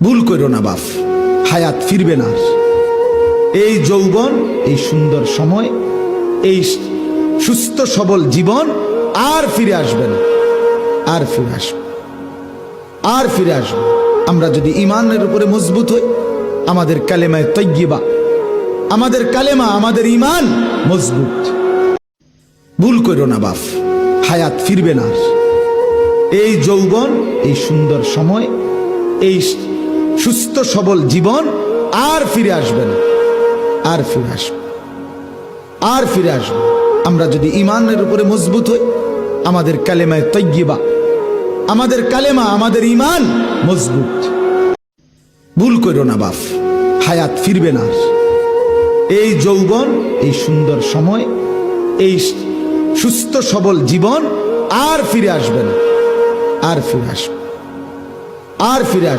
ভুল করো না বাপ, হায়াত ফিরবে না। এই যৌবন, এই সুন্দর সময়, এই সুস্থ সবল জীবন আর ফিরে আসবে না, আর ফিরে আসবে, আর ফিরে আসবে। আমরা যদি ইমানের উপরে মজবুত হই, আমাদের কালেমায় তয়্যিবা, আমাদের কালেমা, আমাদের ইমান মজবুত। ভুল করো না বাপ, হায়াত ফিরবে না। এই যৌবন, এই সুন্দর সময়, এই সুস্থ সবল জীবন আর ফিরে আসবে না, আর ফিরে আসবে, আর ফিরে আসবে। আমরা যদি ইমানের উপরে মজবুত হই, আমাদের কালেমায় তয়্যিবা, আমাদের কালেমা, আমাদের ইমান মজবুত। ভুল করো না বাপ, হায়াত ফিরবে না। এই যৌবন, এই সুন্দর সময়, এই সুস্থ সবল জীবন আর ফিরে আসবে না, আর ফিরে আসবে, আর ফিরে আসবে।